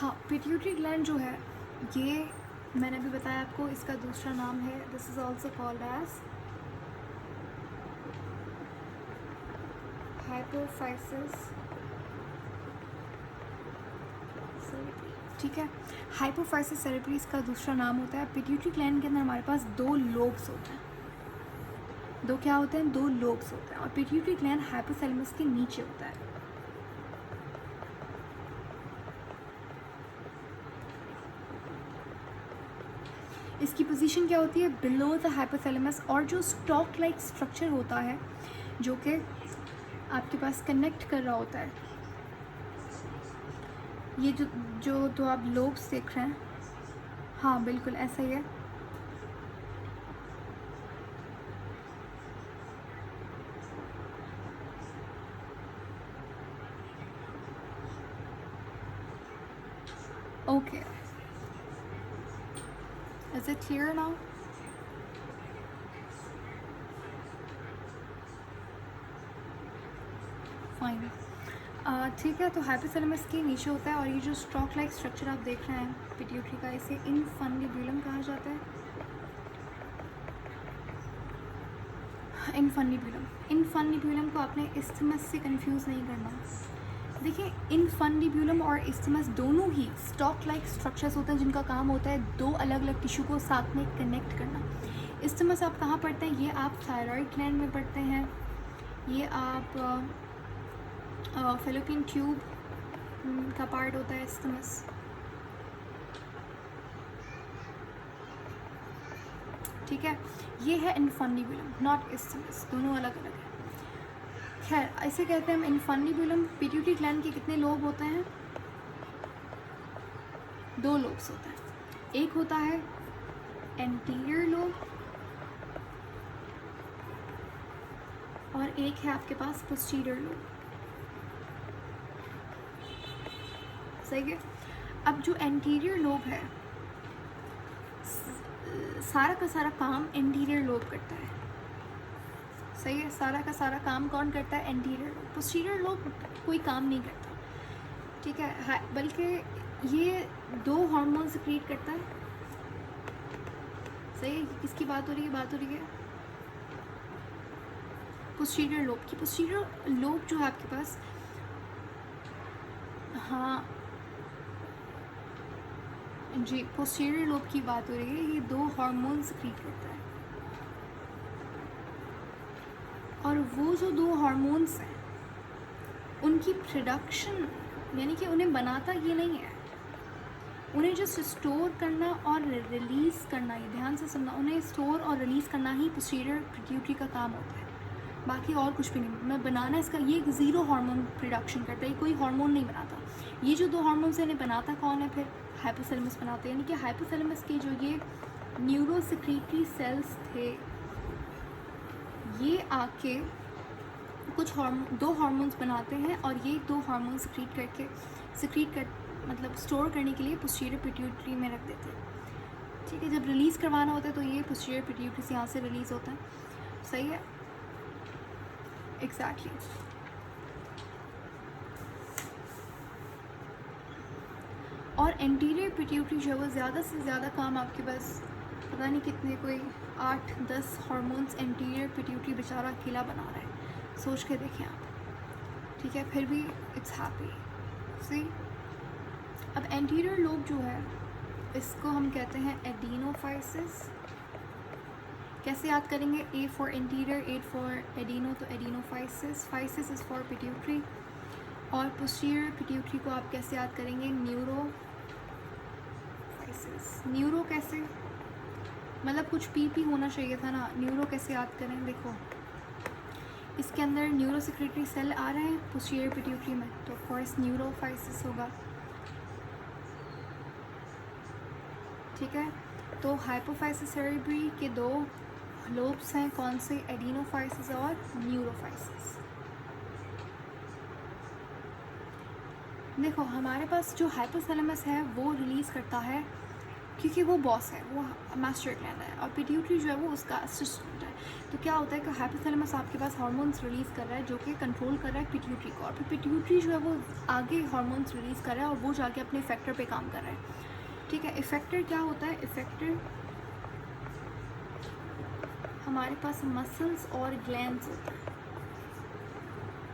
हाँ, pituitary gland जो है, ये मैंने अभी बताया आपको, इसका दूसरा नाम है, this is also called as hypophysis cerebri. ठीक है, हाइपोफाइसिस सेरेब्री इसका दूसरा नाम होता है। पिट्यूटरी ग्लैंड के अंदर हमारे पास दो लोब्स होते हैं। दो क्या होते हैं? दो लोब्स होते हैं। और पिट्यूटरी ग्लैंड हाइपोथैलेमस के नीचे होता है। इसकी पोजीशन क्या होती है? Below the hypothalamus. और जो स्टॉक लाइक स्ट्रक्चर होता है जो कि आपके पास कनेक्ट कर रहा होता है, ये जो जो तो आप लोब्स देख रहे हैं, हाँ बिल्कुल ऐसा ही है। Okay, is it clear now? Fine. ठीक है, तो हाइपोथैलेमस के नीचे होता है। और ये जो स्टॉक लाइक स्ट्रक्चर आप देख रहे हैं पिट्यूटरी का, इसे इनफंडिब्यूलम कहा जाता है। इनफंडिब्यूलम, इनफंडिब्यूलम को आपने इस्थमस से कंफ्यूज नहीं करना। देखिए, इनफंडिब्यूलम और इस्थमस दोनों ही स्टॉक लाइक स्ट्रक्चर्स होते हैं जिनका काम होता है दो अलग अलग टिश्यू को साथ में कनेक्ट करना। इस्थमस आप कहाँ पढ़ते हैं? ये आप थायराइड ग्लैंड में पढ़ते हैं, ये आप फेलोपियन ट्यूब का पार्ट होता है इस्थमस। ठीक है, ये है इनफंडिब्यूलम, नॉट इस्थमस, दोनों अलग अलग है। खैर, ऐसे कहते हैं हम इनफंडिब्यूलम। पिट्यूटरी ग्लैंड के कितने लोब होते हैं? दो लोब्स होते हैं। एक होता है एंटीरियर लोब और एक है आपके पास पोस्टीरियर लोब। सही है। अब जो एंटीरियर लोब है, सारा का सारा काम एंटीरियर लोब करता है। सही है, सारा का सारा काम कौन करता है? Anterior lobe. पोस्टीरियर लोब कोई काम नहीं करता। ठीक है, बल्कि ये दो हार्मोन सिक्रीट करता है। सही है, किसकी बात हो रही है? बात हो रही है पोस्टीरियर लोब की। पोस्टीरियर लोब जो है आपके पास, हाँ जी, पोस्टीरियर लोब की बात हो रही है। ये दो हार्मोन सिक्रीट करता है। और वो जो दो हार्मोन्स हैं उनकी प्रोडक्शन, यानी कि उन्हें बनाता ये नहीं है, उन्हें जस्ट स्टोर करना और रिलीज़ करना, ये ध्यान से सुनना, उन्हें स्टोर और रिलीज़ करना ही पोस्टीरियर पिट्यूटरी का काम होता है। बाकी और कुछ भी नहीं। मैं बनाना इसका, ये ज़ीरो हार्मोन प्रोडक्शन करता है, कोई हार्मोन नहीं बनाता। ये जो दो हार्मोन्स हैं इन्हें बनाता कौन है? फिर हाइपोथैलेमस बनाते हैं। यानी कि हाइपोथैलेमस के जो ये न्यूरोसेक्रेटरी सेल्स थे, ये आके कुछ दो हार्मोन्स बनाते हैं और ये दो हार्मोन सिक्रीट कर मतलब स्टोर करने के लिए पोस्टीरियर पिट्यूटरी में रख देते हैं। ठीक है, जब रिलीज़ करवाना होता है तो ये पोस्टीरियर पिट्यूटरी से यहाँ से रिलीज़ होता है। सही है, एग्जैक्टली। और एंटीरियर पिट्यूटरी जो है वो ज़्यादा से ज़्यादा काम आपके पास पता नहीं कितने, कोई 8-10 हार्मोन्स एंटीरियर पिट्यूटरी बेचारा अकेला बना रहा है। सोच के देखें आप। ठीक है, फिर भी इट्स हैप्पी। सी, अब एंटीरियर लोब जो है इसको हम कहते हैं एडिनोफाइसिस। कैसे याद करेंगे? A for anterior, A for adeno, तो adenohypophysis. Physis is for pituitary. और पोस्टीरियर पिट्यूटरी को आप कैसे याद करेंगे? न्यूरोफाइसिस। न्यूरो कैसे? मतलब कुछ पी होना चाहिए था ना। न्यूरो कैसे याद करें? देखो, इसके अंदर न्यूरो सेक्रेटरी सेल आ रहे हैं पोस्टीरियर पिट्यूटरी में, तो ऑफ कोर्स न्यूरोफाइसिस होगा। ठीक है, तो हाइपोफाइसिस सेरेब्री के दो लोब्स हैं, कौन से? एडिनोफाइसिस और न्यूरोफाइसिस। देखो, हमारे पास जो हाइपोथैलेमस है वो रिलीज़ करता है क्योंकि वो बॉस है, वो मास्टर ग्लैंड है, और पिट्यूटरी जो है वो उसका असिस्टेंट है। तो क्या होता है कि हाइपोथैलेमस आपके पास हार्मोन्स रिलीज़ कर रहा है जो कि कंट्रोल कर रहा है पिट्यूटरी को, और फिर पिट्यूटरी जो है वो आगे हार्मोन्स रिलीज़ कर रहा है और वो जाके अपने इफेक्टर पे काम कर रहा है। ठीक है, इफेक्टर क्या होता है? इफेक्टर हमारे पास मसल्स और ग्लैंड्स होते हैं,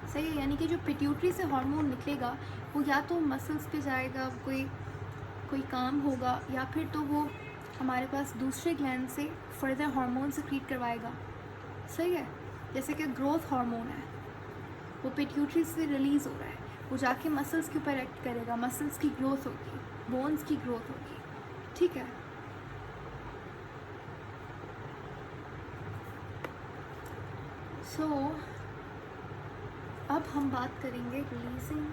सही है। यानी कि जो पिट्यूटरी से हार्मोन निकलेगा वो या तो मसल्स पे जाएगा, कोई काम होगा, या फिर तो वो हमारे पास दूसरे ग्लैंड से फर्दर हार्मोन सिक्रीट करवाएगा, सही है। जैसे कि ग्रोथ हार्मोन है, वो पिट्यूटरी से रिलीज़ हो रहा है, वो जाके मसल्स के ऊपर एक्ट करेगा, मसल्स की ग्रोथ होगी, बोन्स की ग्रोथ होगी, ठीक है। सो अब हम बात करेंगे रिलीजिंग।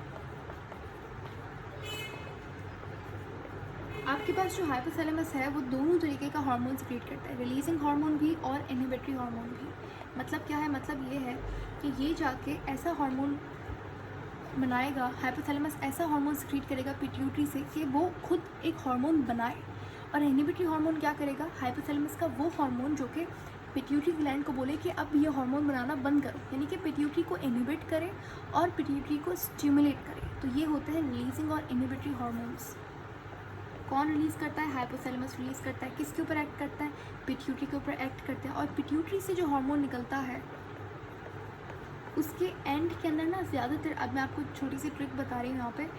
आपके पास जो हाइपोथैलेमस है वो दोनों तरीके का हार्मोन सिक्रीट करता है, रिलीजिंग हार्मोन भी और इनहिबिटरी हार्मोन भी। मतलब क्या है? मतलब ये है कि ये जाके ऐसा हार्मोन बनाएगा, हाइपोथैलेमस ऐसा हार्मोन सिक्रीट करेगा पिट्यूटरी से कि वो खुद एक हार्मोन बनाए। और इनहिबिटरी हार्मोन क्या करेगा? हाइपोथैलेमस का वो हार्मोन जो कि पिट्यूटरी ग्लैंड को बोले कि अब ये हार्मोन बनाना बंद करो, यानी कि पिट्यूटरी को इनहिबिट करे और पिट्यूटरी को स्टिमुलेट करे। तो ये होते हैं रिलीजिंग और इनहिबिटरी हार्मोन्स। कौन रिलीज़ करता है? हाइपोथैलेमस रिलीज़ करता है। किसके ऊपर एक्ट करता है? पिट्यूटरी के ऊपर एक्ट करता है। और पिट्यूटरी से जो हार्मोन निकलता है उसके एंड के अंदर ना ज़्यादातर, अब मैं आपको छोटी सी ट्रिक बता रही हूँ यहाँ पे,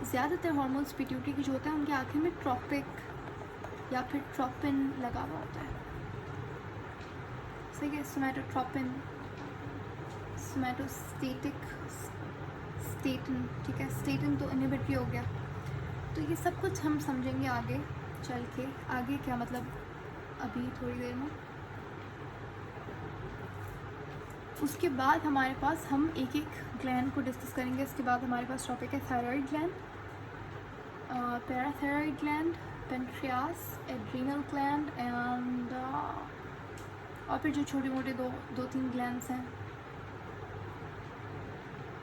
ज़्यादातर हार्मोन्स पिट्यूटरी के जो होते हैं उनके आखिर में ट्रॉपिक या फिर ट्रोपिन लगा हुआ होता है, सही है। सोमैटोट्रोपिन, सोमैटोस्टेटिक, स्टेटिन, ठीक है। स्टेटिन तो इनहिबिटरी हो गया। तो ये सब कुछ हम समझेंगे आगे चल के। आगे क्या मतलब, अभी थोड़ी देर में। उसके बाद हमारे पास हम एक एक ग्लैंड को डिस्कस करेंगे। इसके बाद हमारे पास टॉपिक है thyroid gland, parathyroid gland, pancreas, adrenal gland and और फिर जो छोटे मोटे दो तीन ग्लैंड्स हैं,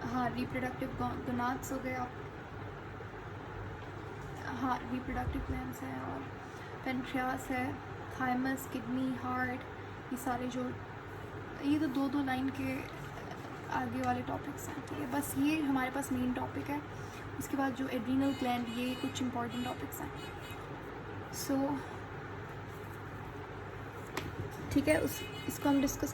हाँ, रिप्रोडक्टिव गोनाड्स हो गए, हाँ, रिप्रोडक्टिव ग्लैंड्स हैं, और पेनक्रियास है, थाइमस, किडनी, हार्ट, ये सारे जो, ये तो दो लाइन के आगे वाले टॉपिक्स हैं, ठीक है। बस ये हमारे पास मेन टॉपिक है। उसके बाद जो एड्रीनल ग्लैंड, ये कुछ इंपॉर्टेंट टॉपिक्स हैं। सो ठीक है, इसको हम डिस्कस